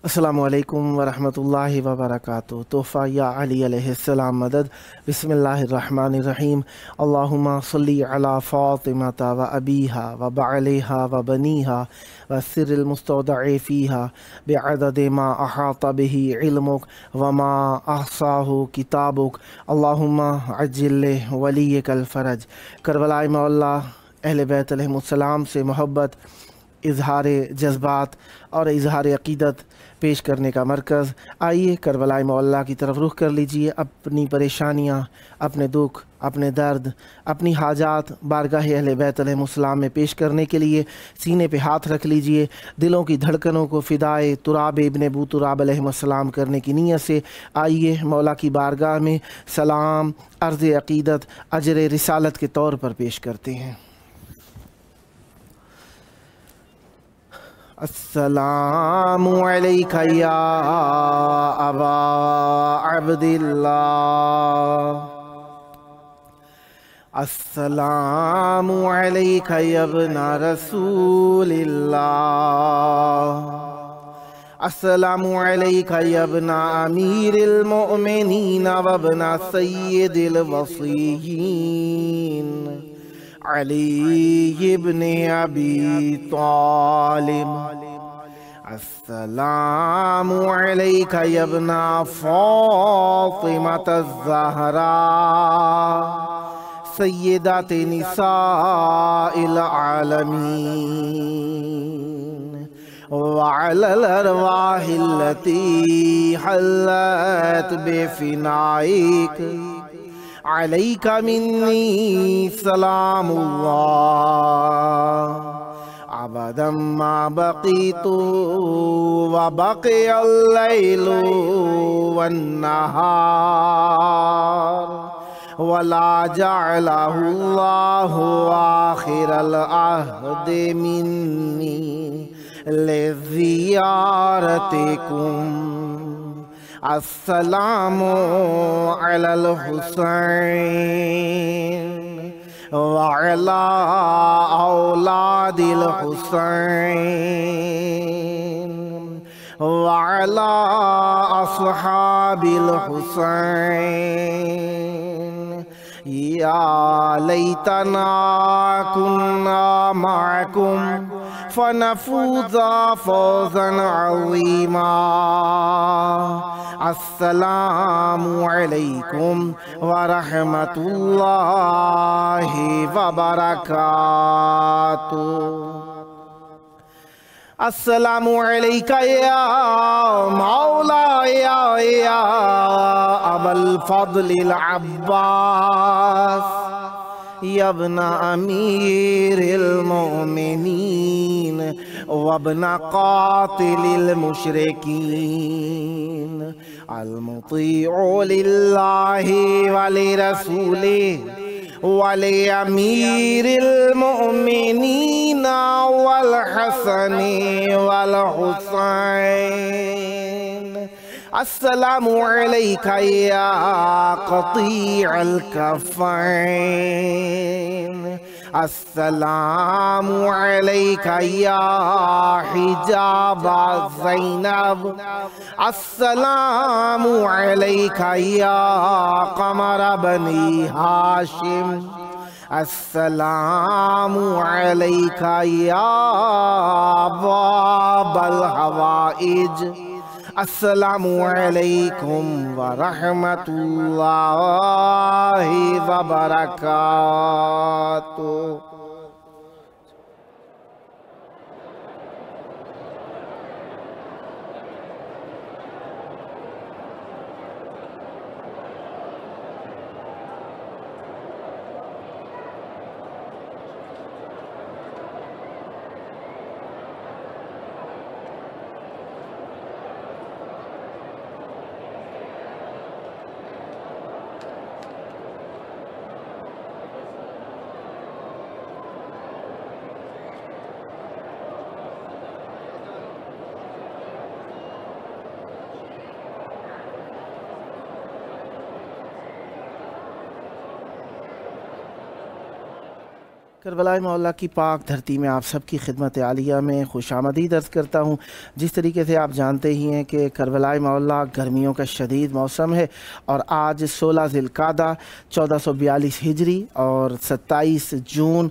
السلام علیکم ورحمۃ اللہ وبرکاتہ۔ تحفہ یا علی علیہ السلام مدد۔ بسم اللہ الرحمن الرحیم۔ اللہم صلی علی فاطمۃ و ابیہا و بعلہا و بنیہا و سر المستودع فیہا بعدد ما احاط بہ علمک وما احصاہ کتابک اللہم عجل ولیک الفرج۔ کربلا مولا اہل بیت علیہم السلام سے محبت، اظہار جذبات اور اظہار عقیدت پیش کرنے کا مرکز۔ آئیے کربلا مولا کی طرف رخ کر لیجئے، اپنی پریشانیاں، اپنے دکھ، اپنے درد، اپنی حاجات بارگاہ اہل بیت علیہ السلام میں پیش کرنے کے لیے سینے پہ ہاتھ رکھ لیجئے۔ دلوں کی دھڑکنوں کو فدائے تراب ابن ابو تراب علیہ السلام کرنے کی نیت سے آئیے مولا کی بارگاہ میں سلام، عرض عقیدت، اجر رسالت کے طور پر پیش کرتے ہیں۔ السلام علیکہ یا ابا عبداللہ، السلام علیکہ یا ابن رسول اللہ، السلام علیکہ یا ابن امیر المؤمنین و ابن سید الوصیین علی ابن ابی طالب، السلام علیکہ یا ابن فاطمۃ الزہراء سیدات نساء العالمین، وعلی الارواح التي حلت بفنائک علیک منی سلام اللہ، ابدا ما بقیت وبقی اللیل والنہار، ولا جعلہ اللہ آخر العہد منی لزیارتکم۔ السلام علی الحسین وعلی اولاد الحسین وعلی اصحاب الحسین، یا لیتنا کنا معکم فنفوز فوزا عظیما۔ السلام علیکم ورحمۃ اللہ وبرکاتہ۔ السلام علیکہ یا مولا یا ابا الفضل العباس، یا ابن امیر المؤمنین وابن قاتل المشرکین، المطیع للہ ولرسولہ ولامیر المؤمنین والحسن والحسین۔ السلام علیکہ یا قطیع الکفین، السلام علیکہ یا حجاب زینب، السلام علیکہ یا قمر بنی ہاشم، السلام علیکہ یا باب الحوائج، السلام علیکم ورحمۃ اللہ وبرکاتہ۔ کربلائے مولا کی پاک دھرتی میں آپ سب کی خدمت عالیہ میں خوش آمدید عرض کرتا ہوں۔ جس طریقے سے آپ جانتے ہی ہیں کہ کربلائے مولا گرمیوں کا شدید موسم ہے، اور آج 16 ذی القعدہ 1442 ہجری اور 27 جون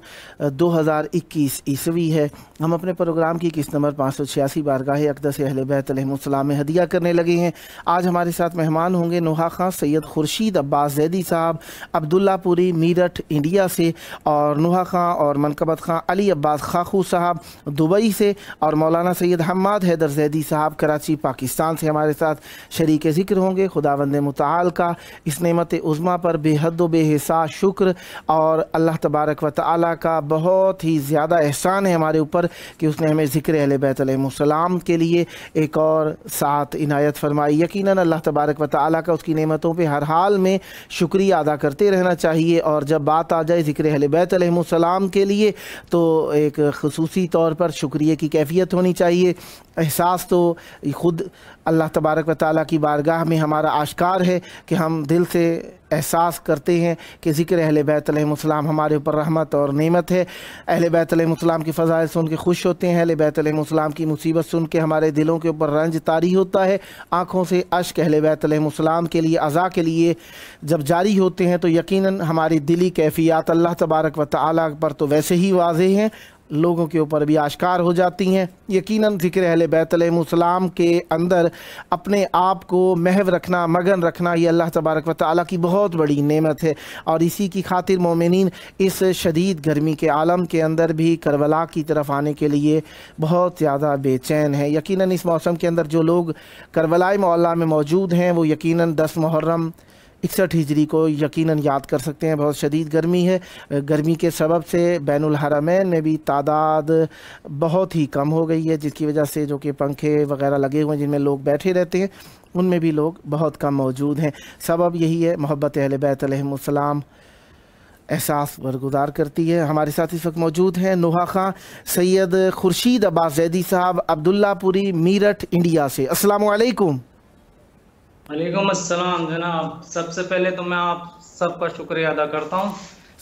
2021 عیسوی ہے۔ ہم اپنے پروگرام کی قسط نمبر 586 بارگاہ اقدس اہل بیت علیہم السلام میں ہدیہ کرنے لگے ہیں۔ آج ہمارے ساتھ مہمان ہوں گے نوحہ خاں سید خورشید عباس زیدی صاحب عبداللہ پوری میرٹھ انڈیا سے، اور نوحہ خاں اور منقبت خاں علی عباس خاخو صاحب دبئی سے، اور مولانا سید حماد حیدر زیدی صاحب کراچی پاکستان سے ہمارے ساتھ شریک ذکر ہوں گے۔ خداوند متعال کا اس نعمت عظمیٰ پر بے حد و بے حساب شکر، اور اللہ تبارک و تعالیٰ کا بہت ہی زیادہ احسان ہے ہمارے اوپر کہ اس نے ہمیں ذکر اہل بیت علیہم السلام کے لیے ایک اور ساتھ عنایت فرمائی۔ یقیناً اللہ تبارک و تعالیٰ کا اس کی نعمتوں پہ ہر حال میں شکریہ ادا کرتے رہنا چاہیے، اور جب بات آ جائے ذکر اہل بیت علیہم السلام کے لیے تو ایک خصوصی طور پر شکریہ کی کیفیت ہونی چاہیے۔ احساس تو خود اللہ تبارک و تعالیٰ کی بارگاہ میں ہمارا آشکار ہے کہ ہم دل سے احساس کرتے ہیں کہ ذکر اہل بیت علیہم السلام ہمارے اوپر رحمت اور نعمت ہے۔ اہل بیت علیہم السلام کی فضائل سن کے خوش ہوتے ہیں، اہل بیت علیہم السلام کی مصیبت سن کے ہمارے دلوں کے اوپر رنج طاری ہوتا ہے، آنکھوں سے اشک اہل بیت علیہم السلام کے لیے عزا کے لیے جب جاری ہوتے ہیں تو یقیناً ہماری دلی کیفیات اللہ تبارک و تعالیٰ پر تو ویسے ہی واضح ہیں، لوگوں کے اوپر بھی آشکار ہو جاتی ہیں۔ یقیناً ذکر اہل بیت علیہم السلام کے اندر اپنے آپ کو محو رکھنا، مگن رکھنا، یہ اللہ تبارک و تعالیٰ کی بہت بڑی نعمت ہے، اور اسی کی خاطر مومنین اس شدید گرمی کے عالم کے اندر بھی کربلا کی طرف آنے کے لیے بہت زیادہ بے چین ہیں۔ یقیناً اس موسم کے اندر جو لوگ کربلائے مولا میں موجود ہیں وہ یقیناً 10 محرم 61 ہجری کو یقیناً یاد کر سکتے ہیں۔ بہت شدید گرمی ہے، گرمی کے سبب سے بین الحرمین میں بھی تعداد بہت ہی کم ہو گئی ہے، جس کی وجہ سے جو کہ پنکھے وغیرہ لگے ہوئے ہیں جن میں لوگ بیٹھے رہتے ہیں ان میں بھی لوگ بہت کم موجود ہیں۔ سبب یہی ہے محبت اہل بیت علیہم السلام احساس برگزار کرتی ہے۔ ہمارے ساتھ اس وقت موجود ہیں نوحہ خاں سید خورشید عباس زیدی صاحب عبداللہ پوری میرٹھ انڈیا سے۔ السلام علیکم۔ وعلیکم السلام جناب، سب سے پہلے تو میں آپ سب کا شکریہ ادا کرتا ہوں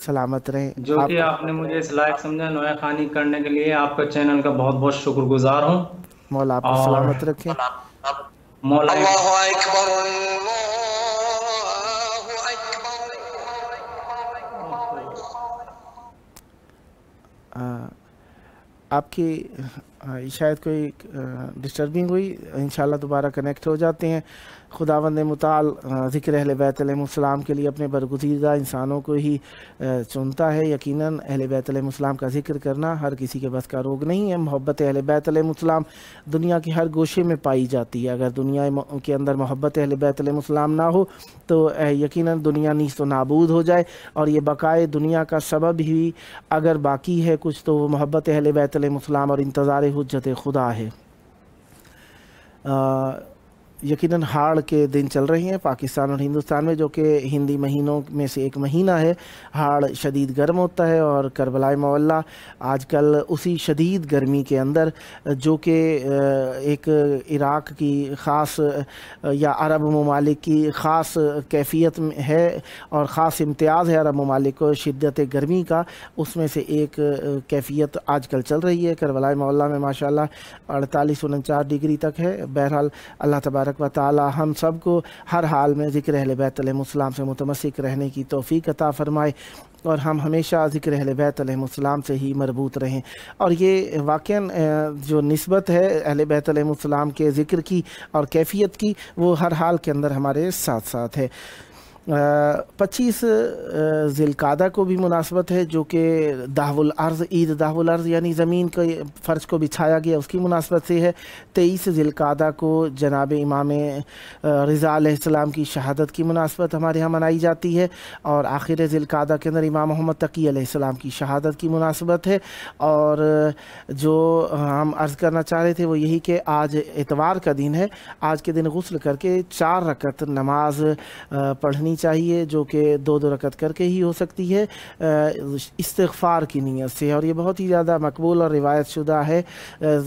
سلامت رہیں، جو کہ آپ نے مجھے اس لائق سمجھا نوحہ خانی کرنے کے لیے۔ آپ کا چینل کا بہت بہت شکر گزار ہوں۔ مولا آپ کو سلامت رکھیں۔ مولا اللہ اکبر آپ کی شاید کوئی ڈسٹربنگ ہوئی، انشاءاللہ دوبارہ کنیکٹ ہو جاتے ہیں۔ خداوند متعال ذکر اہل بیت علیہم السلام کے لیے اپنے برگزیدہ انسانوں کو ہی چنتا ہے۔ یقیناً اہل بیت علیہم السلام کا ذکر کرنا ہر کسی کے بس کا روگ نہیں ہے۔ محبت اہل بیت علیہم السلام دنیا کے ہر گوشے میں پائی جاتی ہے۔ اگر دنیا کے اندر محبت اہل بیت علیہم السلام نہ ہو تو یقیناً دنیا نیست و نابود ہو جائے، اور یہ بقائے دنیا کا سبب ہی اگر باقی ہے کچھ تو وہ محبت اہل بیت علیہم السلام اور انتظار حجت خدا ہے۔ یقیناً ہاڑ کے دن چل رہے ہیں پاکستان اور ہندوستان میں، جو کہ ہندی مہینوں میں سے ایک مہینہ ہے۔ ہاڑ شدید گرم ہوتا ہے، اور کربلائے مولا آج کل اسی شدید گرمی کے اندر جو کہ ایک عراق کی خاص یا عرب ممالک کی خاص کیفیت ہے اور خاص امتیاز ہے عرب ممالک کو شدت گرمی کا، اس میں سے ایک کیفیت آج کل چل رہی ہے۔ کربلائے مولا میں ماشاءاللہ 48-49 ڈگری تک ہے۔ بہرحال اللہ تبارک و تعالی ہم سب کو ہر حال میں ذکر اہل بیت علیہم السلام سے متمسک رہنے کی توفیق عطا فرمائے، اور ہم ہمیشہ ذکر اہل بیت علیہم السلام سے ہی مربوط رہیں۔ اور یہ واقعاً جو نسبت ہے اہل بیت علیہم السلام کے ذکر کی اور کیفیت کی، وہ ہر حال کے اندر ہمارے ساتھ ساتھ ہے۔ 25 ذی القعدہ کو بھی مناسبت ہے، جو کہ دہو الارض، عید دہو الارض یعنی زمین کے فرش کو بچھایا گیا، اس کی مناسبت سے ہے۔ 23 ذی القعدہ کو جناب امام رضا علیہ السلام کی شہادت کی مناسبت ہمارے یہاں منائی جاتی ہے، اور آخر ذی القعدہ کے اندر امام محمد تقی علیہ السلام کی شہادت کی مناسبت ہے۔ اور جو ہم عرض کرنا چاہ رہے تھے وہ یہی کہ آج اتوار کا دن ہے۔ آج کے دن غسل کر کے 4 رکعت نماز پڑھنی پڑھنی چاہیے جو کہ 2 رکعت کر کے ہی ہو سکتی ہے استغفار کی نیت سے، اور یہ بہت ہی زیادہ مقبول اور روایت شدہ ہے۔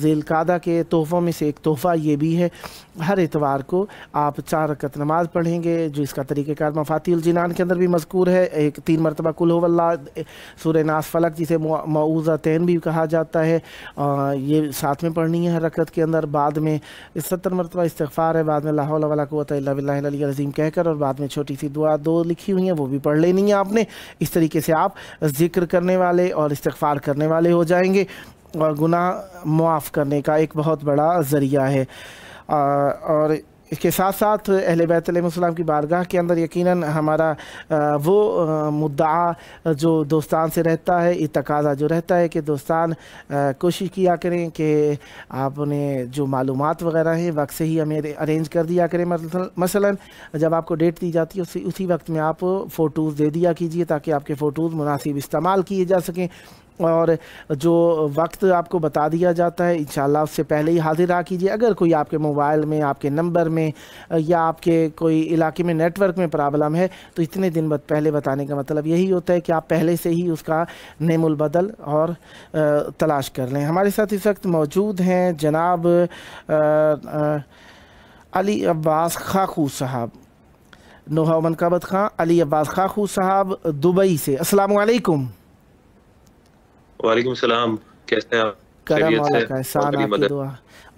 ذی القعدہ کے تحفوں میں سے ایک تحفہ یہ بھی ہے، ہر اتوار کو آپ 4 رکعت نماز پڑھیں گے، جو اس کا طریقہ کار مفاتیح الجنان کے اندر بھی مذکور ہے، 3 مرتبہ قل هو اللہ، سورہ ناس فلق جسے معوذتین بھی کہا جاتا ہے، یہ ساتھ میں پڑھنی ہے ہر رکعت کے اندر۔ بعد میں 70 مرتبہ استغفار ہے، بعد میں لا حول ولا قوۃ الا باللہ العلی العظیم کہہ کر، اور بعد میں چھوٹی سی دعا 2 لکھی ہوئی ہیں وہ بھی پڑھ لینی ہے آپ نے۔ اس طریقے سے آپ ذکر کرنے والے اور استغفار کرنے والے ہو جائیں گے، اور گناہ معاف کرنے کا ایک بہت بڑا ذریعہ ہے۔ اور اس کے ساتھ ساتھ اہل بیت علیہ السلام کی بارگاہ کے اندر یقیناً ہمارا وہ مدعا جو دوستان سے رہتا ہے، یہ تقاضا جو رہتا ہے کہ دوستان کوشش کیا کریں کہ آپ نے جو معلومات وغیرہ ہیں وقت سے ہی ہمیں ارینج کر دیا کریں۔ مثلا جب آپ کو ڈیٹ دی جاتی ہے اسی وقت میں آپ فوٹوز دے دیا کیجئے تاکہ آپ کے فوٹوز مناسب استعمال کیے جا سکیں، اور جو وقت آپ کو بتا دیا جاتا ہے انشاءاللہ اس سے پہلے ہی حاضر رہا کیجیے۔ اگر کوئی آپ کے موبائل میں، آپ کے نمبر میں یا آپ کے کوئی علاقے میں نیٹ ورک میں پرابلم ہے تو اتنے دن پہلے بتانے کا مطلب یہی ہوتا ہے کہ آپ پہلے سے ہی اس کا نیم البدل اور تلاش کر لیں۔ ہمارے ساتھ اس وقت موجود ہیں جناب علی عباس خاخو صاحب، نوحہ منقبت خان علی عباس خاخو صاحب دبئی سے۔ السلام علیکم۔ وعلیکم السلام، کیسے ہیں آپ؟ کرم خیریت مولا سے؟ کا احسان، آپ کی دعا،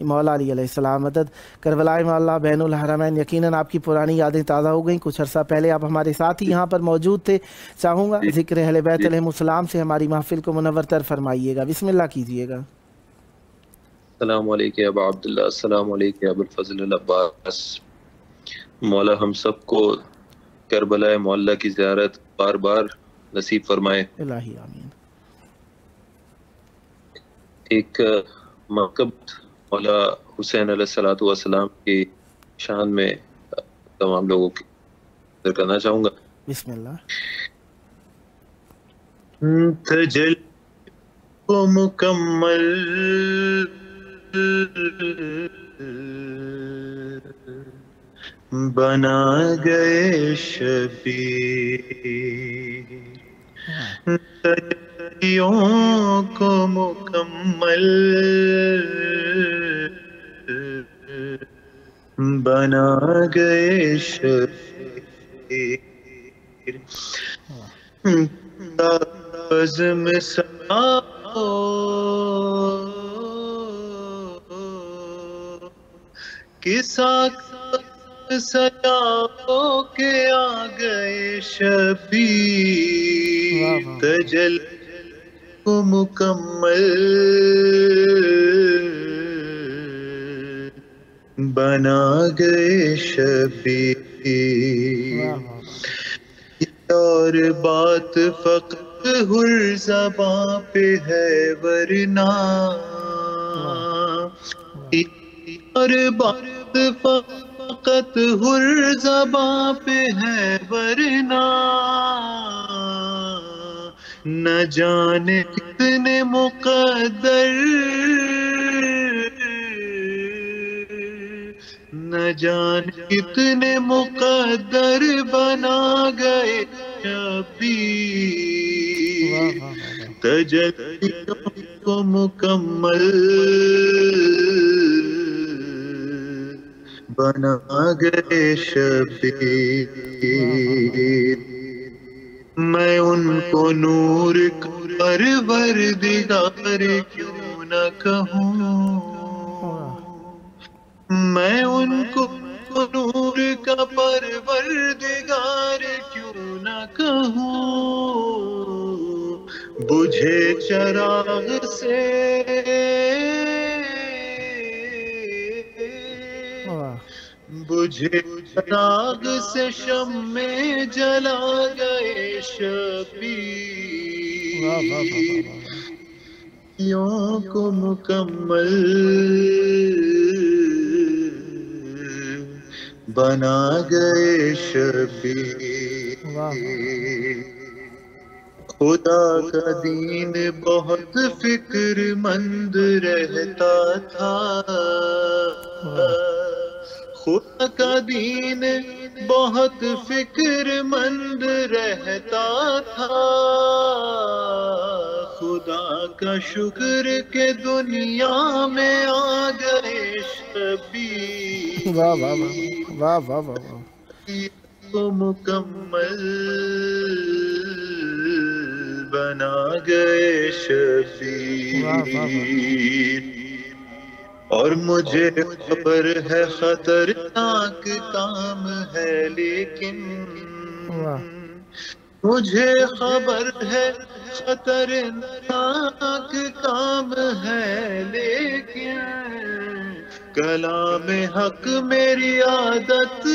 مولا علی علیہ السلام مدد۔ کربلائے مولا بین الحرمین، یقیناً آپ کی پرانی یادیں تازہ ہو گئیں، کچھ عرصہ پہلے آپ ہمارے ساتھ ہی یہاں پر موجود تھے۔ چاہوں گا ذکر اہل بیت علیہ السلام سے ہماری محفل کو منور تر فرمائیے گا، بسم اللہ کیجیے گا۔ السلام علیکم یا ابا عبداللہ، السلام علیکم یا ابو الفضل العباس۔ مولا ہم سب کو کربلا معلیٰ کی زیارت بار بار نصیب فرمائے۔ الہی آمین۔ ایک منقب مولا حسین علیہ الصلوۃ والسلام کی شان میں تمام لوگوں کی ذکر کرنا چاہوں گا۔ بسم اللہ۔ تجل کو مکمل بنا گئے شبیر، تجلیوں کو مکمل بنا گئے شبیر، عزم سماؤ کساک سجاؤ کے آ گئے شبیر، تجل کو مکمل بنا گئے شبیر، اور بات فقط ہر زباں پہ ہے ورنہ، اور بات فقط ہر زباں پہ ہے ورنہ، نہ جانے کتنے مقدر، نہ جانے کتنے مقدر بنا گئے شبیر، تجلیوں کو مکمل بنا گئے شبیر، میں ان کو نور کا پروردگار کیوں نہ کہوں، میں ان کو نور کا پروردگار کیوں نہ کہوں، بجھے چراغ سے بجھے چراغ سے شمع جلا گئے شبیر، یوں کو مکمل بنا گئے شبیر، خدا کا دین بہت فکر مند رہتا تھا، خدا کا دین بہت فکر مند رہتا تھا، خدا کا شکر کہ دنیا میں آ گئے شبیر، واہ واہ واہ واہ واہ واہ واہ، کو مکمل بنا گئے شبیر، اور مجھے خبر ہے خطرناک کام ہے لیکن، مجھے خبر ہے خطرناک کام ہے لیکن، کلام حق میری عادت،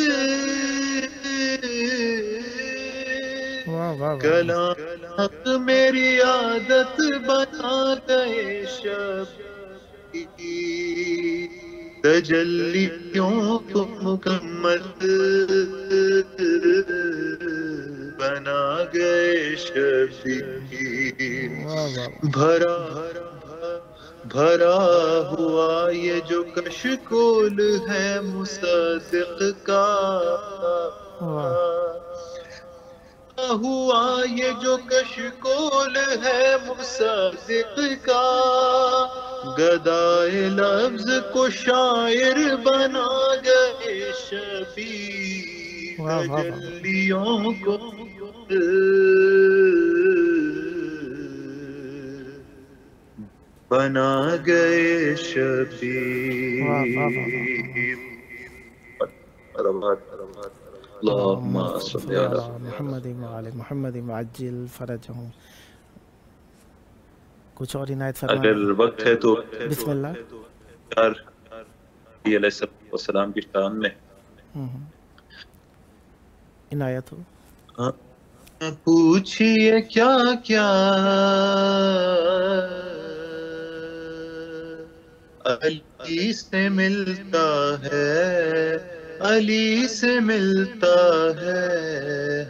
کلام حق میری عادت بنا گئے شب، تجلیوں کو مکمل بنا گئے شبیر، بھرا ہوا یہ جو کشکول ہے مصدق کا، ہوا یہ جو کشکول ہے مصدق کا، گدائے لفظ کو شاعر بنا گئے شبیر، تجلیوں کو بنا گئے شبیر۔ اللہم صلی علی محمد وعلی محمد وعجل فرجہم۔ کچھ اور عنایت فرمائیں اگر وقت ہے تو بسم اللہ۔ علیہ السلام کی شان میں عنایت ہو۔ پوچھئے کیا کیا علی سے ملتا ہے، علی سے ملتا ہے،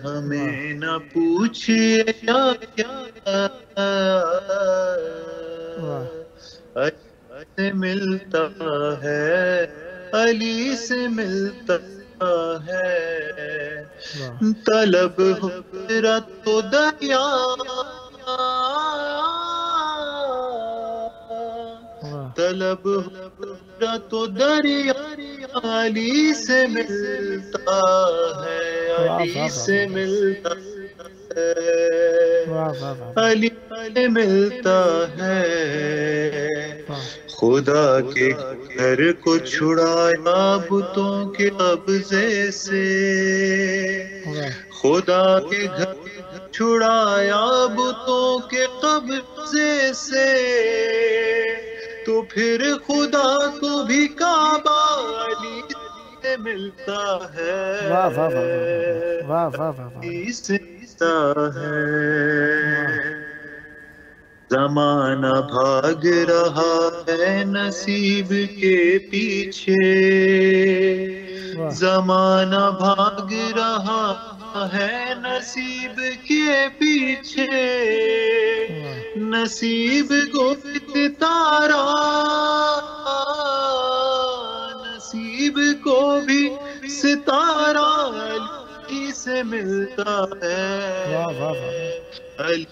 ہمیں نہ پوچھئے کیا کیا علی سے ملتا ہے، علی سے ملتا ہے، طلب حجرت تو دریا، طلب حجرت تو دریا، علی سے ملتا ہے، علی سے ملتا ہے، علی سے ملتا ہے، خدا کے گھر کو چھڑایا بتوں کے قبضے سے، خدا کے گھر چھڑایا بتوں کے قبضے سے، تو پھر خدا کو بھی کعبہ علی سے ملتا ہے، علی سے ملتا ہے، زمانہ بھاگ رہا ہے نصیب کے پیچھے، زمانہ بھاگ رہا ہے نصیب کے پیچھے، نصیب کو ستارہ، نصیب کو بھی ستارہ علی سے ملتا ہے، علی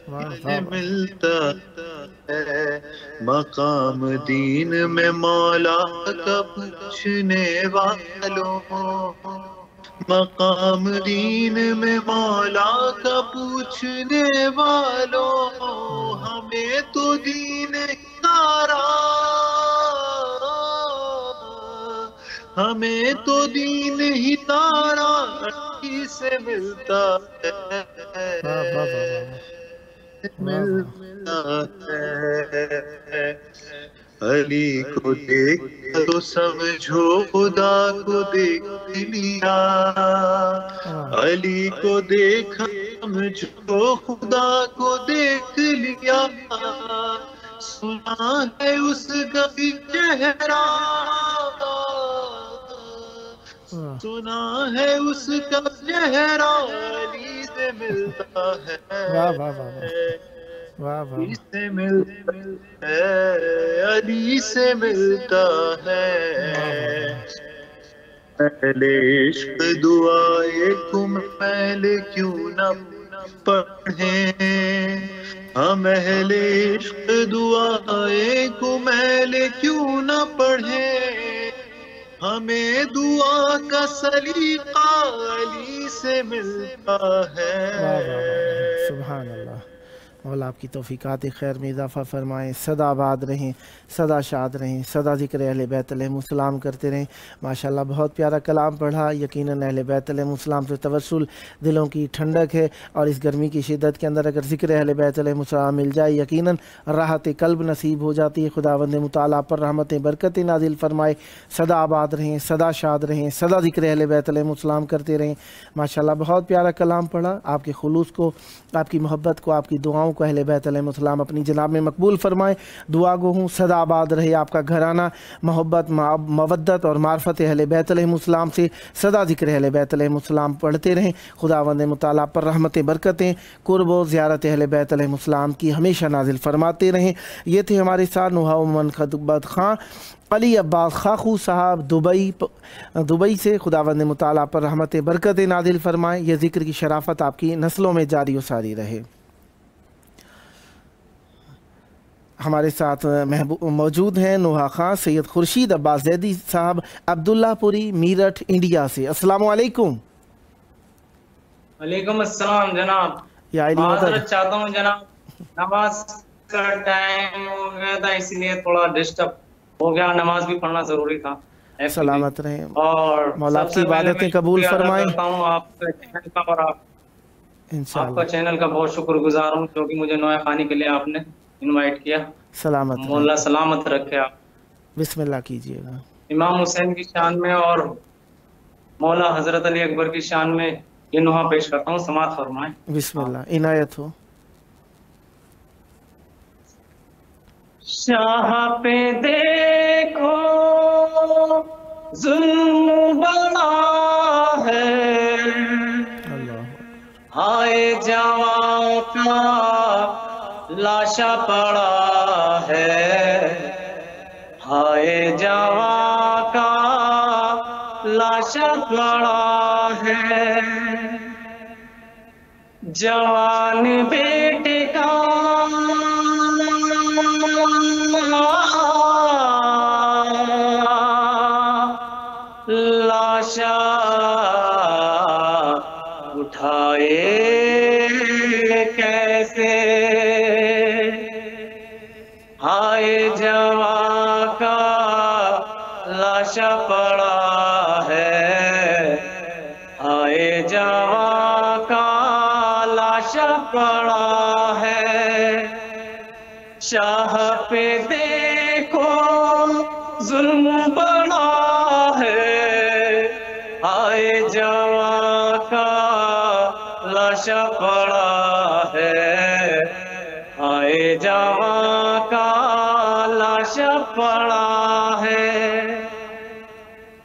سے ملتا ہے، مقام دین میں مولا کا پوچھنے والوں، مقام دین میں مولا کا پوچھنے والوں، ہمیں تو دین تارا، ہمیں تو دین ہی تارا علی سے ملتا ہے، ملتا ہے، علی کو دیکھ تو سمجھو خدا کو دیکھ لیا، علی کو دیکھا سمجھو خدا کو دیکھ لیا، سنا ہے اس کا بھی چہرہ، سنا ہے اس کا چہرہ علی سے ملتا ہے، علی سے ملتا ہے، علی سے ملتا ہے، اہل عشق دعائے کمیل کیوں نہ پڑھیں، ہم اہل عشق دعائے کمیل کیوں نہ پڑھیں، ہمیں دعا کا سلیقہ علی سے ملتا ہے۔ واہ واہ واہ، سبحان اللہ۔ مولا آپ کی توفیقات خیر میں اضافہ فرمائیں، سدا آباد رہیں، سدا شاد رہیں، سدا ذکر اہل بیت علیہم السلام کرتے رہیں۔ ماشاءاللہ بہت پیارا کلام پڑھا۔ یقیناً اہل بیت علیہم السلام سے توسل دلوں کی ٹھنڈک ہے، اور اس گرمی کی شدت کے اندر اگر ذکر اہل بیت علیہم السلام مل جائے یقیناً راحت قلب نصیب ہو جاتی ہے۔ خداوند مطالعہ پر رحمتیں برکتیں نازل فرمائے، سدا آباد رہیں، سدا شاد رہیں، سدا ذکر اہل بیت علیہم السلام کرتے رہیں۔ ماشاءاللہ بہت پیارا کلام پڑھا۔ آپ کے خلوص کو، آپ کی محبت کو، آپ کی دعاؤں کو اہل بیت علیہ السلام اپنی جناب میں مقبول فرمائیں۔ دعا گو ہوں سدا آباد رہے آپ کا گھرانہ، محبت، مودت اور معرفت اہل بیت علیہ السلام سے، سدا ذکر اہل بیت علیہ السلام پڑھتے رہیں۔ خداوند مطالعہ پر رحمتیں برکتیں، قرب و زیارت اہل بیت علیہ السلام کی ہمیشہ نازل فرماتے رہیں۔ یہ تھے ہمارے ساتھ نوحہ من خطبت خان علی عباس خاخو صاحب دبئی سے۔ خداوند مطالعہ پر رحمتیں برکتیں نازل فرمائیں، یہ ذکر کی شرافت آپ کی نسلوں میں جاری و ساری رہے۔ ہمارے ساتھ موجود ہیں نوحہ خان سید خورشید عباس زیدی صاحب عبداللہ پوری میرٹھ انڈیا سے۔ السلام علیکم۔ وعلیکم السلام جناب۔ یا علی معذرت چاہتا ہوں جناب، نماز کا ٹائم ہو گیا تھا اس لیے تھوڑا ڈسٹرب ہو گیا، نماز بھی پڑھنا ضروری تھا۔ سلامت رہیں، اور مولا آپ کی عبادتیں قبول فرمائیں۔ آپ کا چینل کا اور آپ کا چینل کا بہت شکر گزار ہوں، جو کہ مجھے نوحہ خانی کے لیے آپ نے انوائٹ کیا۔ سلامت رہیں، مولا سلامت رکھے آپ۔ بسم اللہ کیجئے گا۔ امام حسین کی شان میں اور مولا حضرت علی اکبر کی شان میں یہ نوحہ پیش کرتا ہوں، سماعت فرمائیں۔ بسم اللہ، عنایت ہو۔ شاہ پہ دیکھو ظلم بڑا ہے، ہائے جوان کا لاشا پڑا ہے، ہائے جوان کا لاشا پڑا ہے، جوان بیٹے کا لاشا اٹھائے کیسے، ہائے جوان کا لاشا پڑا ہے، ہائے جوان کا لاشا پڑا ہے، شاہ پہ دیکھو ظلم بڑا ہے، ہائے جوان کا لاشا پڑا ہے، ہائے جوان کا لاشا پڑا ہے۔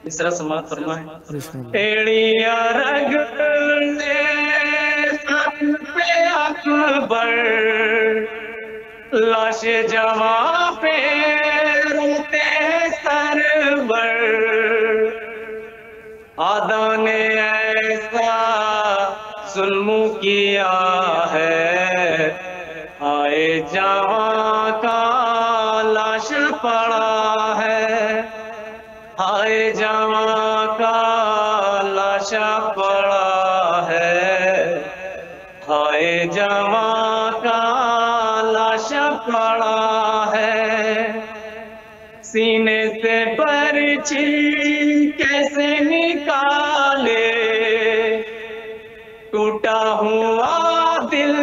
اس طرح سماعت فرمائیں۔ ایڑیاں رگڑنے سر پہ اکبر، لاش جوان پہ روتے سرور، آدھا نے ایسا ظلم کیا ہے، آئے جوان کا لاش پڑا ہے، آئے جوان کا لاش پڑا ہے، آئے جوان کا لاش پڑا ہے، سینے سے برچھی کیسے نکالے، ٹوٹا ہوا دل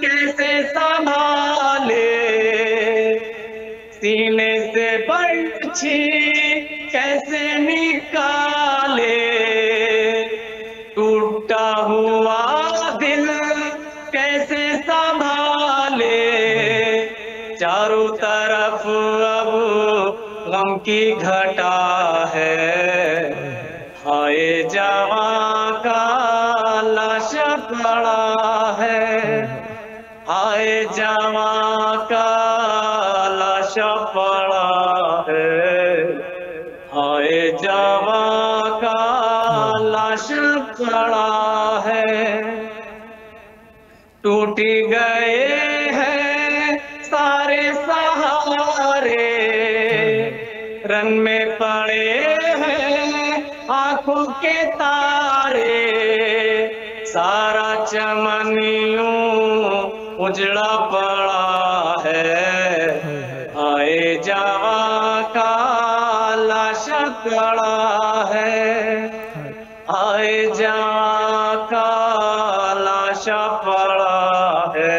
کیسے سنبھالے، سینے سے برچھی کیسے نکالے، ٹوٹا ہوا دل کیسے سنبھالے، چاروں طرف اب غم کی گھٹا ہے، ہائے جوان کا لاش پڑا ہے، ہائے جوان کا لاش پڑا ہے، ہائے جوان کا लाश पड़ा है। टूट गए हैं सारे सहारे, रन में पड़े हैं आंखों के तारे, सारा चमन यूं उजड़ा पड़ा है। आए जवां का लाश पड़ा है, आए जवां का लाश पड़ा है,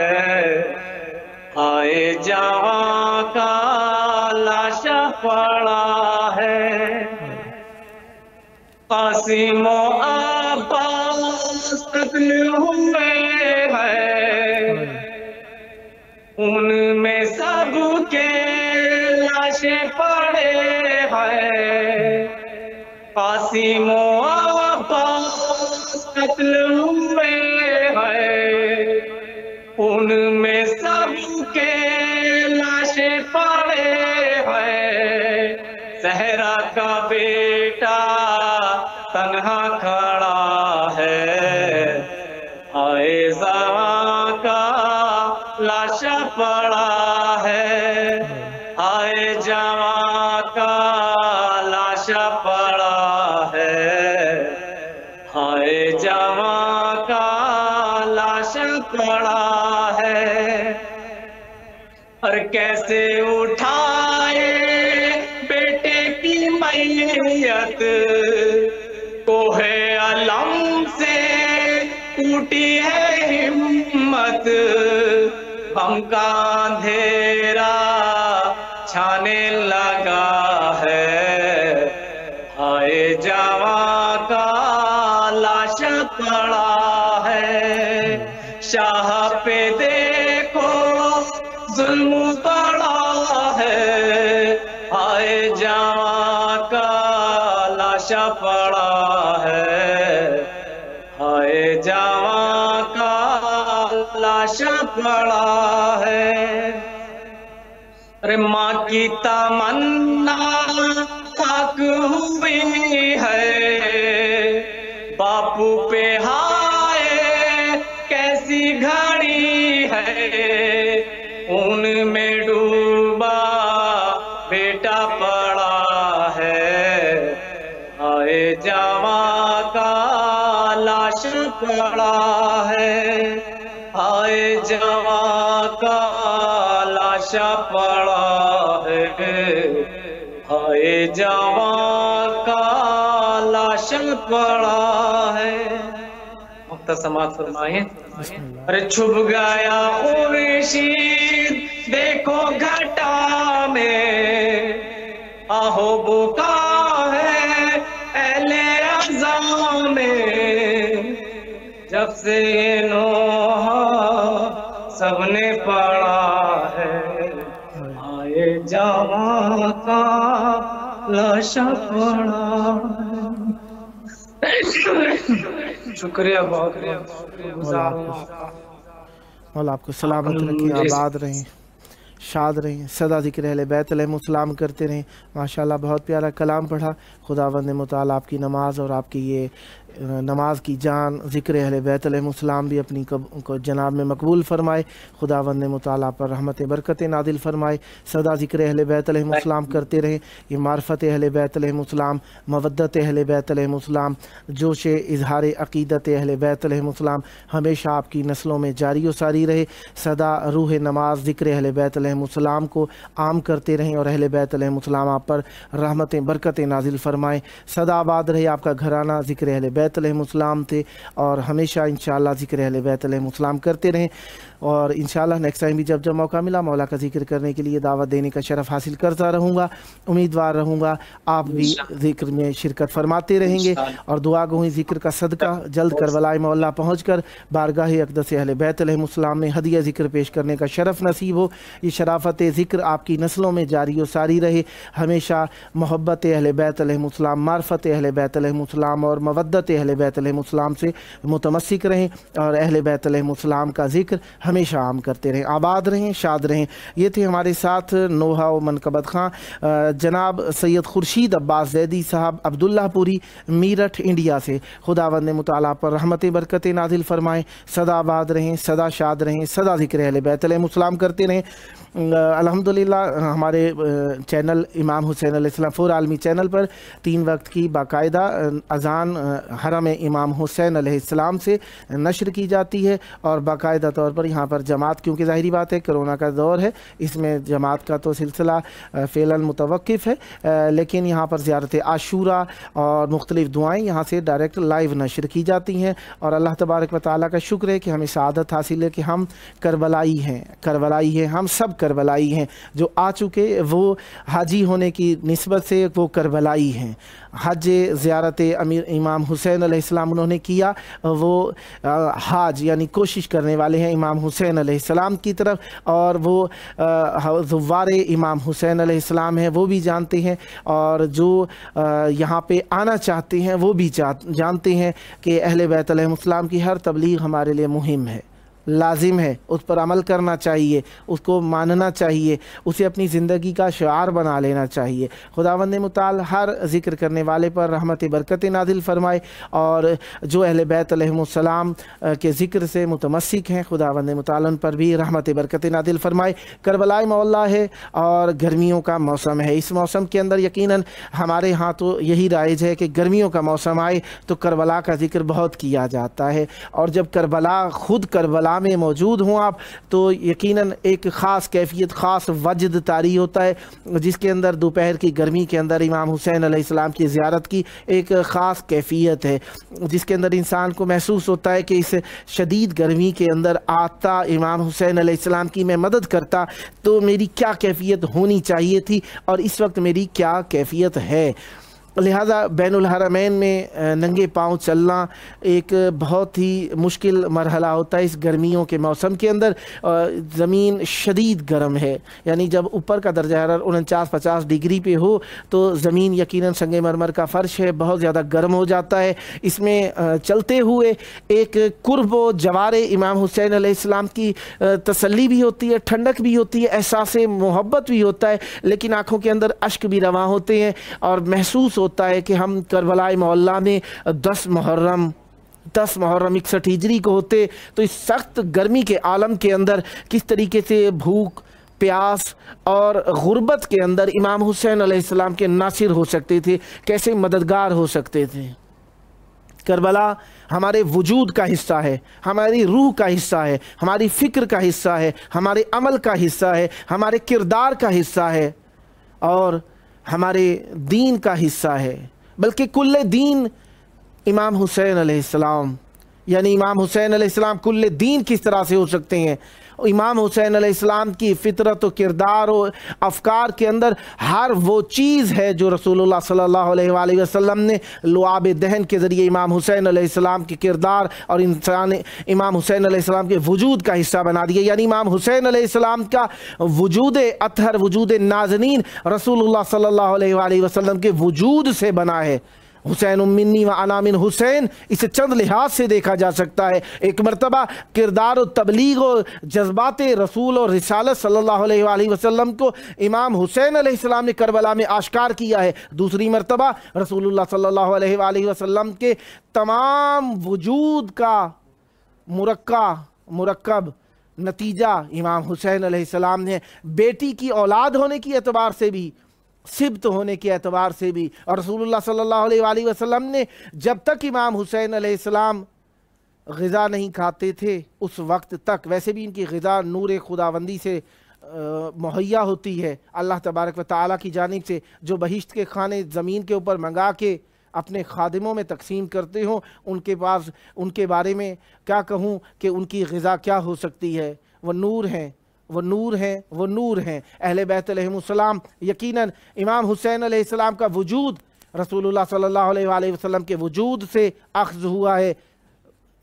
आए जवां का लाश पड़ा है। कासिमो अब्बास कत्ल हुए हैं, उनमें सबके लाशें पड़े हैं। कासिमो अब्बास कत्ल हुए हैं, उनमें सबके लाशें पड़े हैं। सहरा का बेटा तन्हा खड़ा है, आए जवां का लाश पड़ा है, आए जवां का लाश पड़ा है, आए जवां का लाश पड़ा है। और कैसे उठाए बेटे की मैयत, कोहे अलम से टूटी है हिम्मत, गम का अंधेरा छाने लगा है। आए जवां का लाश पड़ा है, शाह पे देखो जुल्म पड़ा है। आए जवां का लाश पड़ा है, आए जवां का लाश पड़ा है। अरे माँ की तमन्ना खाक हुई है, बापू पे हाय कैसी घड़ी है, उनमें डूबा बेटा पड़ा है। आए जवां का लाश पड़ा है, आए जवां का लाश पड़ा है, आए जवां का लाश पड़ा है। मुख्तर समात फरमाए। अरे छुप गया खुर्शीद देखो घटा में, आहो बुका है अहले अज़ा में, जब से नोहा सबने पढ़ा है। आए जवां का लाश पड़ा है। शुक्रिया बहुत मौला आपको सलामत रखें, आबाद रहें, शाद रहें, सदा ज़िक्र अहले बैत अलैहिमुस्सलाम करते रहें। माशाल्लाह बहुत प्यारा कलाम पढ़ा। खुदावंद मुताल आपकी नमाज और आपकी ये नमाज की जान ज़िक्र अहले बैत अलैहिमुस्सलाम भी अपनी को जनाब में मकबूल फ़रमाए। खुदावंद मुताल आप पर रहमत बरकत नादिल फ़रमाए। सदा ज़िक्र अहले बैत अलैहिमुस्सलाम करते रहें। ये मार्फत अहले बैत अलैहिमुस्सलाम, मवद्दत अहले बैत अलैहिमुस्सलाम, जोश इजहार अक़ीदत अहले बैत अलैहिमुस्सलाम हमेशा आपकी नस्लों में जारी व सारी रहे। सदा रूह नमाज ज़िक्र अहले बैत अलैहिमुस्सलाम को आम करते रहें और अहले बैत अलैहिमुस्सलाम आप पर रहमत बरकत नाजिल फ़रमाएँ। सदा आबाद रहे आपका घराना ज़िक्र अहले बैत अलैहिमुस्सलाम थे और हमेशा इंशाअल्लाह ज़िक्र अहले बैत अलैहिमुस्सलाम करते रहें। और इंशाअल्लाह नेक्स्ट टाइम भी जब जब मौका मिला मौला का ज़िक्र करने के लिए दावत देने का शरफ़ हासिल करता रहूँगा। उम्मीदवार रहूँगा आप भी ज़िक्र में शिरकत फरमाते रहेंगे और दुआ गो ज़िक्र का सदका जल्द करबलाए मौला पहुँच कर बारगाह अक़दस अहले बैत अलैहिमुस्सलाम में हदिया ज़िक्र पेश करने का शरफ़ नसीब हो। ये शरफ़ शराफत ज़िक्र आपकी नस्लों में जारी व सारी रहे, हमेशा मोहब्बत अहले बैत अलैहिमुस्सलाम, मार्फत अहले बैत अलैहिमुस्सलाम और मवद्दत अहले बैत अलैहिमुस्सलाम से मुतमस्सिक रहें और अहले बैत अलैहिमुस्सलाम का ज़िक्र हमेशा आम करते रहें, आबाद रहें, शाद रहें। ये थे हमारे साथ नोहा व मनकबत खां जनाब सैयद खुर्शीद अब्बास ज़ैदी साहब अब्दुल्लाहपुरी मीरठ इंडिया से। खुदावंद मुताला पर रहमतें बरकतें नाजिल फरमाएँ, सदा आबाद रहें, सदा शाद रहें, सदा ज़िक्र अहले बैत अलैहिमुस्सलाम करते रहें। अल्हम्दुलिल्लाह हमारे चैनल इमाम हुसैन अलैहिस्सलाम फ़ोर आलमी चैनल पर 3 वक्त की बाकायदा अज़ान हरम इमाम हुसैन अलैहिस्सलाम से नशर की जाती है और बाकायदा तौर पर यहाँ पर जमात, क्योंकि ज़ाहिरी बात है कोरोना का दौर है, इसमें जमात का तो सिलसिला फ़ेलन मुतवक्किफ़ है, लेकिन यहाँ पर ज़ियारत आशूरा और मुख्तलिफ़ दुआएँ यहाँ से डायरेक्ट लाइव नशर की जाती हैं। और अल्लाह तबारक व तआला का शुक्र है कि हमें सआदत हासिल है कि हम करबलाई हैं, हम सब करबलाई हैं। जो आ चुके वो हाजी होने की निस्बत से वो करबलाई हैं। हज ज़ियारत अमीर इमाम हुसैन अलैहिस्सलाम उन्होंने किया, वो हाज यानी कोशिश करने वाले हैं इमाम हुसैन अलैहिस्सलाम की तरफ, और वो ज़ुव्वार इमाम हुसैन अलैहिस्सलाम हैं वो भी जानते हैं, और जो यहाँ पे आना चाहते हैं वो भी जानते हैं कि अहले बैत अलैहिमुस्सलाम की हर तबलीग हमारे लिए मुहिम है, लाजिम है, उस पर अमल करना चाहिए, उसको मानना चाहिए, उसे अपनी ज़िंदगी का शिआर बना लेना चाहिए। खुदावंद मुताल हर ज़िक्र करने वाले पर रहमत बरकत नाजिल फरमाए, और जो अहले बैत अलैहिमुस्सलाम के ज़िक्र से मुतमस्सिक हैं खुदावंद मुताल उन पर भी रहमत बरकत नाजिल फरमाए। करबलाए मौला है और गर्मियों का मौसम है, इस मौसम के अंदर यकीनन हमारे यहाँ तो यही राइज है कि गर्मियों का मौसम आए तो करबला का ज़िक्र बहुत किया जाता है, और जब करबला खुद करबला में मौजूद हों आप तो यकीनन एक ख़ास कैफियत, ख़ास वजद तारी होता है, जिसके अंदर दोपहर की गर्मी के अंदर इमाम हुसैन अलैहिस्सलाम की ज़ियारत की एक ख़ास कैफियत है, जिसके अंदर इंसान को महसूस होता है कि इस शदीद गर्मी के अंदर आता इमाम हुसैन अलैहिस्सलाम की मैं मदद करता तो मेरी क्या कैफियत होनी चाहिए थी और इस वक्त मेरी क्या कैफियत है। लिहाजा बैनुल हरमैन में नंगे पाँव चलना एक बहुत ही मुश्किल मरहला होता है इस गर्मियों के मौसम के अंदर। ज़मीन शदीद गर्म है, यानी जब ऊपर का दर्जा हरारत 49-50 डिग्री पे हो तो ज़मीन यकीनन संगे मरमर का फ़र्श है, बहुत ज़्यादा गर्म हो जाता है। इसमें चलते हुए एक कुर्ब व जवार इमाम हुसैन अलैहिस्सलाम की तसल्ली भी होती है, ठंडक भी होती है, एहसास मोहब्बत भी होता है, लेकिन आँखों के अंदर अश्क भी रवां होते हैं और महसूस होता है कि हम करबलाए मोहल्ला में 10 मुहर्रम 61 हिजरी को होते तो इस सख्त गर्मी के आलम के अंदर किस तरीके से भूख, प्यास और गुर्बत के अंदर इमाम हुसैन अलैहिस्सलाम के नासिर हो सकते थे, कैसे मददगार हो सकते थे। करबला हमारे वजूद का हिस्सा है, हमारी रूह का हिस्सा है, हमारी फ़िक्र का हिस्सा है, हमारे अमल का हिस्सा है, हमारे किरदार का हिस्सा है और हमारे दीन का हिस्सा है, बल्कि कुल्ले दीन इमाम हुसैन अलैहिस्सलाम, यानी इमाम हुसैन अलैहिस्सलाम कुल्ले दीन किस तरह से हो सकते हैं। इमाम हुसैन अलैहिस्सलाम की फ़ितरत व किरदार और अफ़कार के अंदर हर वो चीज़ है जो रसूलुल्लाह सल्लल्लाहु अलैहि वसल्लम ने लुआब दहन के ज़रिए इमाम हुसैन अलैहिस्सलाम के किरदार और इंसान इमाम हुसैन अलैहिस्सलाम के वजूद का हिस्सा बना दिया। यानी इमाम हुसैन अलैहिस्सलाम का वजूद अतहर, वजूद नाज़नीन रसूलुल्लाह सल्लल्लाहु अलैहि वसल्लम के वजूद से बना है। हुसैन मिन्नी व अना मिन हुसैन, इसे चंद लिहाज से देखा जा सकता है। एक मरतबा किरदार और तबलीग और जज्बात रसूल और रिसालत सल्लल्लाहु अलैहि वसल्लम को इमाम हुसैन अलैहिस्सलाम ने करबला में आश्कार किया है। दूसरी मरतबा रसूलुल्लाह सल्लल्लाहु अलैहि वसल्लम के तमाम वजूद का मुरक्कब नतीजा इमाम हुसैन अलैहिस्सलाम ने बेटी की औलाद होने की एतबार से भी, सिब्त होने के एतबार से भी, और रसूलुल्लाह सल्लल्लाहु अलैहि वसल्लम ने जब तक इमाम हुसैन अलैहिस्सलाम ग़िज़ा नहीं खाते थे उस वक्त तक, वैसे भी इनकी ग़िज़ा नूर खुदावंदी से मुहैया होती है अल्लाह तबारक व तआला की जानिब से, जो बहिश्त के खाने ज़मीन के ऊपर मंगा के अपने खादिमों में तकसीम करते हो, उनके पास उनके बारे में क्या कहूँ कि उनकी ग़िज़ा क्या हो सकती है। वह नूर हैं, वो नूर हैं, वो नूर हैं। अहले बैत अलैहिमुस्सलाम, यकीनन इमाम हुसैन अलैहिस्सलाम का वजूद रसूलुल्लाह सल्लल्लाहु अलैहि वसल्लम के वजूद से अख्ज़ हुआ है।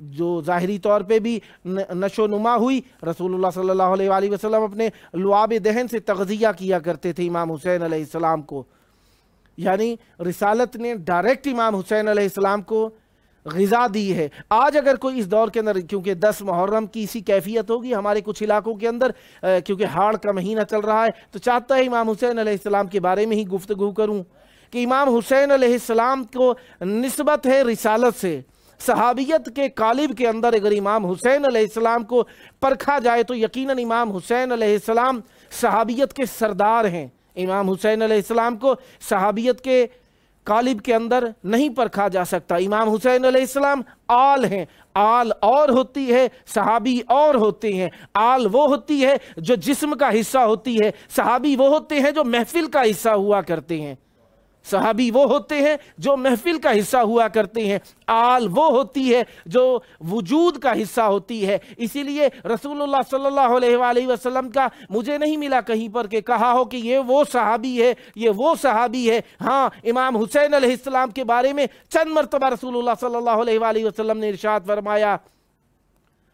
जो ज़ाहिरी तौर पे भी नशो नुमा हुई। रसूलुल्लाह सल्लल्लाहु अलैहि वसल्लम अपने लुआब दहन से तग़ज़िया किया करते थे इमाम हुसैन अलैहिस्सलाम को, यानी रिसालत ने डायरेक्ट इमाम हुसैन अलैहिस्सलाम को ग़िज़ा दी है। आज अगर कोई इस दौर के अंदर, क्योंकि 10 मुहर्रम की इसी कैफियत होगी हमारे कुछ इलाकों के अंदर, क्योंकि हाड़ का महीना चल रहा है, तो चाहता है इमाम हुसैन अलैहिस्सलाम के बारे में ही गुफ्तगू करूँ कि इमाम हुसैन अलैहिस्सलाम को निस्बत है रिसालत से। सहाबियत के कालिब के अंदर अगर इमाम हुसैन अलैहिस्सलाम को परखा जाए तो यकीनन इमाम हुसैन अलैहिस्सलाम सहाबियत के सरदार हैं। इमाम हुसैन अलैहिस्सलाम को सहाबियत के कालिब के अंदर नहीं परखा जा सकता। इमाम हुसैन अलैहिस्सलाम आल हैं, आल और होती है, सहाबी और होते हैं। आल वो होती है जो जिस्म का हिस्सा होती है, सहाबी वो होते हैं जो महफिल का हिस्सा हुआ करते हैं। सहाबी वो होते हैं जो महफिल का हिस्सा हुआ करते हैं, आल वो होती है जो वजूद का हिस्सा होती है। इसीलिए रसूलुल्लाह सल्लल्लाहु अलैहि वसल्लम का मुझे नहीं मिला कहीं पर कि कहा हो कि ये वो सहाबी है, ये वो सहाबी है। हाँ, इमाम हुसैन अलैहिस्सलाम के बारे में चंद मरतबा रसूलुल्लाह सल्लल्लाहु अलैहि वसल्लम ने इरशाद फरमाया,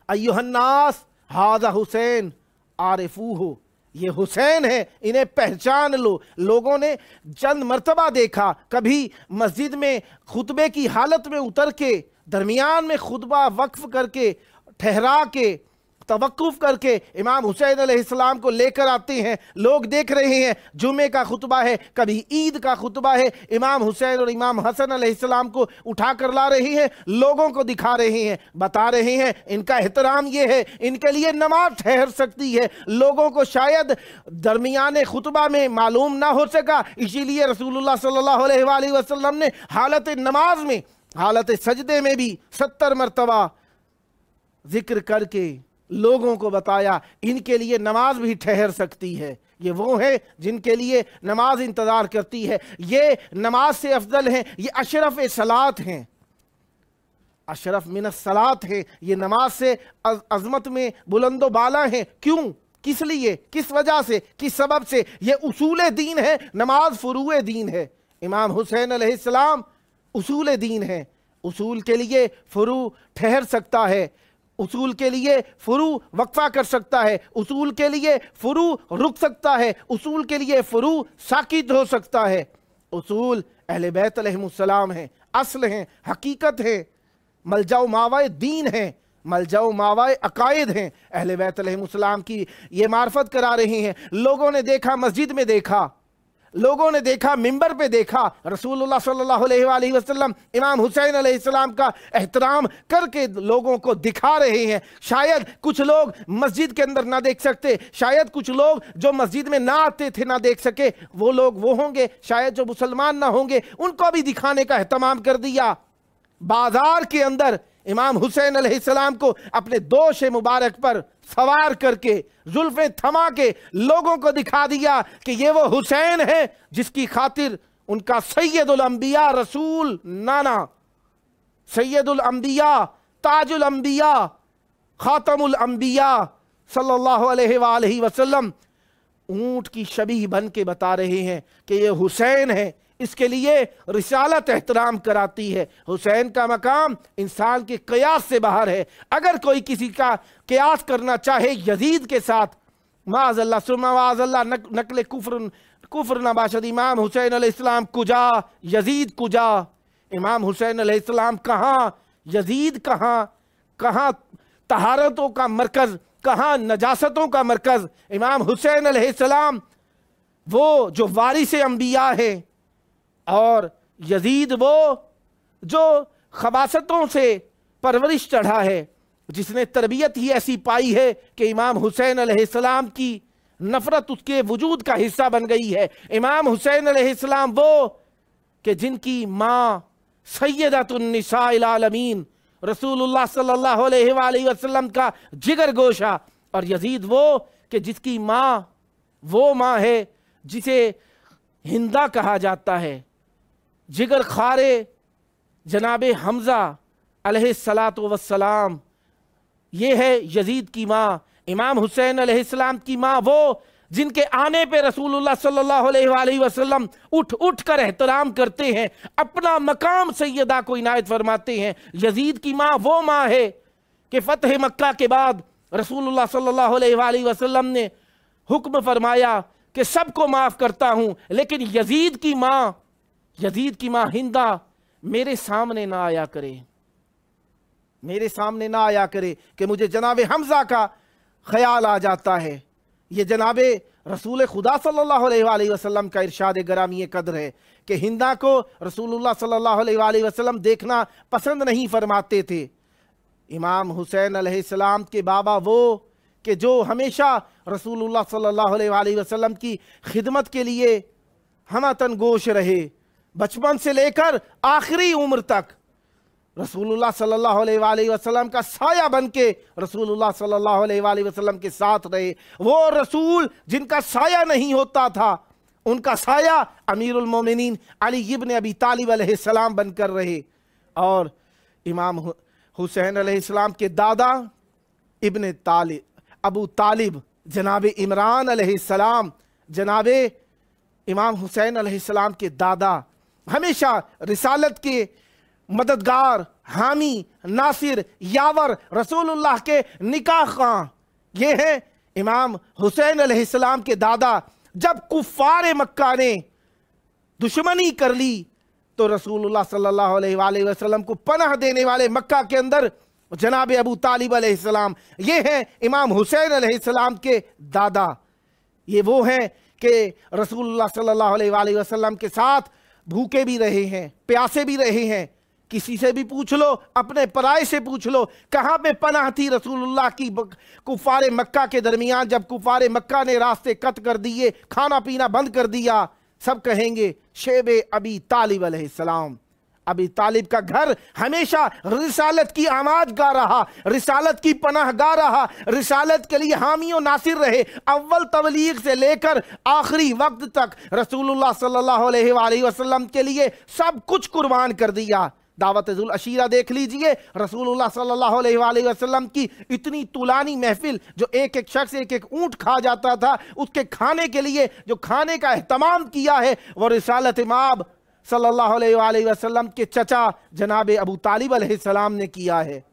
अय्युहन्नास हाज़ा हुसैन आरिफूहु, ये हुसैन है, इन्हें पहचान लो। लोगों ने चंद मर्तबा देखा, कभी मस्जिद में खुतबे की हालत में उतर के, दरमियान में खुतबा वक्फ करके, ठहरा के, तवक्कुफ करके इमाम हुसैन अलैहिस्सलाम को लेकर आते हैं। लोग देख रहे हैं जुमे का खुतबा है, कभी ईद का खुतबा है, इमाम हुसैन और इमाम हसन अलैहिस्सलाम को उठा कर ला रहे हैं, लोगों को दिखा रहे हैं, बता रहे हैं इनका एहतराम ये है, इनके लिए नमाज ठहर सकती है। लोगों को शायद दरमियान खुतबा में मालूम ना हो सका, इसीलिए रसूलुल्लाह सल्लल्लाहु अलैहि वसल्लम ने हालत नमाज में, हालत सजदे में भी 70 मरतबा जिक्र करके लोगों को बताया इनके लिए नमाज भी ठहर सकती है। ये वो है जिनके लिए नमाज इंतज़ार करती है, ये नमाज से अफजल हैं, ये अशरफ सलात हैं, अशरफ मिन सलात हैं, ये नमाज से अज़मत में बुलंदो बाला हैं। क्यों, किस लिए, किस वजह से, किस सबब से? ये उसूल दीन है, नमाज फुरूए दीन है। इमाम हुसैन अलैहिस्सलाम उसूल दीन है, उसूल के लिए फुरू ठहर सकता है, उसूल के लिए फुरू वक्फा कर सकता है, उसूल के लिए फुरू रुक सकता है, उसूल के लिए फुरू साकित हो सकता है। उसूल अहले बैत अलैहिमुस्सलाम हैं, असल हैं, हकीकत है, मलजाओ मावाए दीन है, मलजाओ मावाए अकायद हैं। अहले बैत अलैहिमुस्सलाम की ये मार्फत करा रहे हैं। लोगों ने देखा, मस्जिद में देखा, लोगों ने देखा, मिंबर पे देखा, रसूलुल्लाह सल्लल्लाहु अलैहि वसल्लम इमाम हुसैन अलैहिस्सलाम का एहतराम करके लोगों को दिखा रहे हैं। शायद कुछ लोग मस्जिद के अंदर ना देख सकते, शायद कुछ लोग जो मस्जिद में ना आते थे ना देख सके, वो लोग वो होंगे, शायद जो मुसलमान ना होंगे, उनको भी दिखाने का एहतमाम कर दिया। बाजार के अंदर इमाम हुसैन अलैहिस्सलाम को अपने दोष मुबारक पर सवार करके, जुल्फें थमा के लोगों को दिखा दिया कि ये वो हुसैन है जिसकी खातिर उनका सैयदुल अंबिया रसूल नाना, सैयदुल अंबिया, ताजुल अंबिया, खातमुल अंबिया सल्लल्लाहु अलैहि वसल्लम ऊंट की शबीह बन के बता रहे हैं कि ये हुसैन है। इसके लिए रिसालत एहतराम कराती है। हुसैन का मकाम इंसान के क़यास से बाहर है। अगर कोई किसी का क़यास करना चाहे यजीद के साथ, माज़अल्लाह सुम्मा माज़अल्लाह, नकल कुफ्र नबाशद, इमाम हुसैन अलैहिस्सलाम कुजा, यजीद कुजा, इमाम हुसैन अलैहिस्सलाम कहाँ, यजीद कहाँ, कहाँ तहारतों का मरकज़, कहाँ नजासतों का मरकज़। इमाम हुसैन अलैहिस्सलाम वो जो वारिस अंबिया है, और यजीद वो जो खबासतों से परवरिश चढ़ा है, जिसने तरबियत ही ऐसी पाई है कि इमाम हुसैन अलैहिस्सलाम की नफ़रत उसके वजूद का हिस्सा बन गई है। इमाम हुसैन अलैहिस्सलाम वो कि जिनकी माँ सैयदतुन निसाइल आलमीन रसूलुल्लाह सल्लल्लाहु अलैहि वसल्लम का जिगर गोशा, और यजीद वो कि जिसकी माँ वो माँ है जिसे हिंदा कहा जाता है, जिगर खारे जनाबे हमज़ा अलैहिस्सलातु वस्सलाम, ये है यजीद की माँ। इमाम हुसैन अलैहिस्सलाम की माँ वो जिनके आने पे रसूलुल्लाह सल्लल्लाहु अलैहि वसल्लम उठ कर एहतराम करते हैं, अपना मकाम सैयदा को इनायत फरमाते हैं। यजीद की माँ वो माँ है कि फतह मक्का के बाद रसूलुल्लाह सल्लल्लाहु अलैहि वसल्लम ने हुक्म फरमाया कि सबको माफ़ करता हूँ, लेकिन यजीद की माँ हिंदा मेरे सामने ना आया करे, मेरे सामने ना आया करे कि मुझे जनाब हमज़ा का ख्याल आ जाता है। ये जनाब रसूल खुदा सल्लल्लाहु अलैहि वसल्लम का इरशाद गरामी कदर है कि हिंदा को रसूलुल्लाह सल्लल्लाहु अलैहि वसल्लम देखना पसंद नहीं फरमाते थे। इमाम हुसैन अलैहिस्सलाम के बाबा वो कि जो हमेशा रसूलुल्लाह सल्लल्लाहु अलैहि वसल्लम की खिदमत के लिए हमतन गोश रहे, बचपन से लेकर आखिरी उम्र तक रसूलुल्लाह सल्लल्लाहु अलैहि वसल्लम का साया बन के रसूलुल्लाह सल्लल्लाहु अलैहि वसल्लम के साथ रहे। वो रसूल जिनका साया नहीं होता था, उनका साया अमीरुल मोमिनीन अली इब्न अबी तालिब अलैहिस्सलाम बनकर रहे। और इमाम हुसैन अलैहिस्सलाम के दादा इब्न तालिब अबू तालिब जनाब इमरान अलैहिस्सलाम, जनाब इमाम हुसैन अलैहिस्सलाम के दादा, हमेशा रिसालत के मददगार, हामी, नासिर, यावर, रसूलुल्लाह के निकाह खां, ये हैं इमाम हुसैन अलैहिस्सलाम के दादा। जब कुफ्फार मक्का ने दुश्मनी कर ली तो रसूलुल्लाह सल्लल्लाहु अलैहि वसल्लम को पनाह देने वाले मक्का के अंदर जनाब अबू तालिब अलैहिस्सलाम, ये हैं इमाम हुसैन अलैहिस्सलाम के दादा। ये वो हैं कि रसूलुल्लाह सल्लल्लाहु अलैहि वसल्लम के साथ भूखे भी रहे हैं, प्यासे भी रहे हैं। किसी से भी पूछ लो, अपने पराए से पूछ लो, कहाँ पे पनाह थी रसूलुल्लाह की कुफारे मक्का के दरमियान। जब कुफारे मक्का ने रास्ते कट कर दिए, खाना पीना बंद कर दिया, सब कहेंगे शेबे अबी तालिब अलैहिस्सलाम। अबी तालिब का घर हमेशा रिसालत की आवाज गा रहा, रिसालत की पनाह गा रहा, रिसालत के लिए हामी और नासिर रहे। अव्वल तबलीग से लेकर आखिरी वक्त तक रसूलुल्लाह सल्लल्लाहु अलैहि वसल्लम के लिए सब कुछ कुर्बान कर दिया। दावत जुल अशीरा देख लीजिए, रसूलुल्लाह सल्लल्लाहु अलैहि वसल्लम की इतनी तुलानी महफिल, जो एक एक शख्स एक एक ऊंट खा जाता था, उसके खाने के लिए जो खाने का एहतमाम किया है वो रिसालत माब सल्लल्लाहु अलैहि वसल्लम के चचा जनाब अबू तालिब अलैहिस्सलाम ने किया है।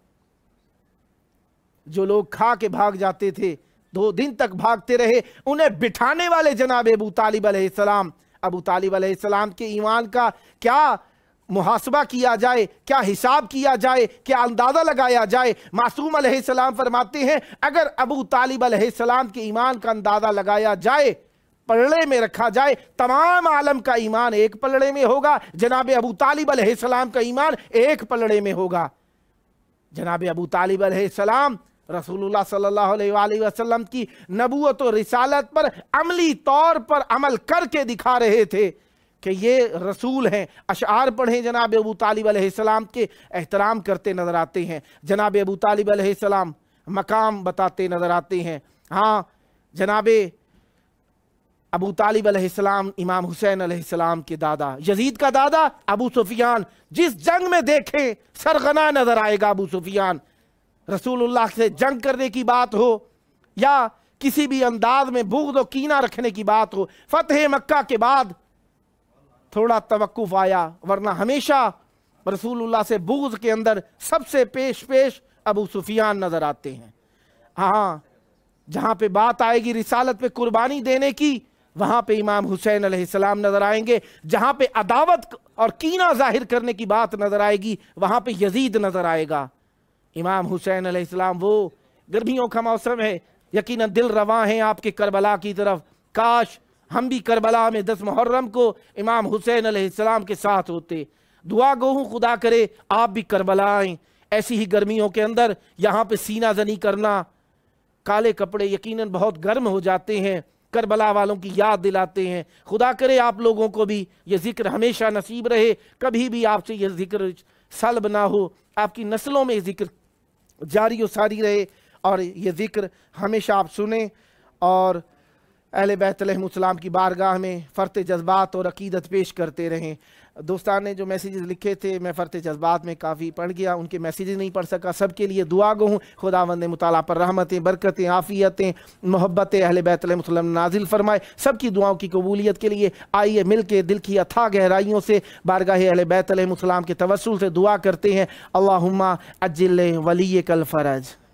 जो लोग खा के भाग जाते थे, 2 दिन तक भागते रहे, उन्हें बिठाने वाले जनाब अबू तालिब अलैहिस्सलाम। अबू तालिब अलैहिस्सलाम के ईमान का क्या मुहासबा किया जाए, क्या हिसाब किया जाए, क्या अंदाज़ा लगाया जाए। मासूम अलैहिस्सलाम फरमाते हैं अगर अबू तालिब अलैहिस्सलाम के ईमान का अंदाज़ा लगाया जाए, पलड़े में रखा जाए, तमाम आलम का ईमान एक पलड़े में होगा, जनाब अबू तालिब अलैहिस्सलाम का ईमान एक पलड़े में होगा। जनाब अबू तालिब अलैहिस्सलाम रसूलुल्लाह सल्लल्लाहु अलैहि वसल्लम की नबूवत और रिसालत पर अमली तौर पर अमल करके दिखा रहे थे कि ये रसूल हैं। अशआर पढ़ें, जनाब अबू तालिब अलैहिस्सलाम के एहतराम करते नजर आते हैं, जनाब अबू तालिब अलैहिस्सलाम मकाम बताते नजर आते हैं। हाँ, जनाब अबू तालिब अलैहिस्सलाम इमाम हुसैन अलैहिस्सलाम के दादा, यजीद का दादा अबू सुफियान, जिस जंग में देखें सरगना नजर आएगा अबू सुफियान। रसूलुल्लाह से जंग करने की बात हो या किसी भी अंदाज में बुग़्ज़ और कीना रखने की बात हो, फतह मक्का के बाद थोड़ा तवक्कुफ आया, वरना हमेशा रसूलुल्लाह से बुग़्ज़ के अंदर सबसे पेश अबू सुफियान नजर आते हैं। हाँ, जहाँ पे बात आएगी रिसालत पे कुर्बानी देने की, वहाँ पे इमाम हुसैन अलैहिस्सलाम नजर आएंगे। जहाँ पे अदावत और कीना जाहिर करने की बात नजर आएगी, वहाँ पे यजीद नजर आएगा। इमाम हुसैन अलैहिस्सलाम, वो गर्मियों का मौसम है, यकीनन दिल रवां है आपके करबला की तरफ। काश हम भी करबला में 10 मुहर्रम को इमाम हुसैन अलैहिस्सलाम के साथ होते। दुआ गो हूँ खुदा करे आप भी करबला आएँ। ऐसी ही गर्मियों के अंदर यहाँ पे सीना जनी करना, काले कपड़े यकीनन बहुत गर्म हो जाते हैं, करबला वालों की याद दिलाते हैं। खुदा करे आप लोगों को भी ये जिक्र हमेशा नसीब रहे, कभी भी आपसे ये जिक्र सल्ब ना हो, आपकी नस्लों में जिक्र जारी व सारी रहे और ये जिक्र हमेशा आप सुने और अहले बैत अलैहिमुस्सलाम की बारगाह में फ़र्त जज्बात और अकीदत पेश करते रहें। دوستان نے جو میسیجز لکھے تھے میں فرط جذبات میں کافی پڑھ گیا، ان کے میسیجز نہیں پڑھ سکا، سب کے لیے دعا گو ہوں خداوند مطالعہ پر رحمتیں، برکتیں، عافیتیں، محبتیں اہل بیت علیہ السلام نازل فرمائے۔ سب کی دعاؤں کی قبولیت کے لیے آئیے مل کے دل کی اتھا گہرائیوں سے بارگاہ اہل بیت علیہ السلام کے توسل سے دعا کرتے ہیں۔ اللہم عجل ولیک الفرج۔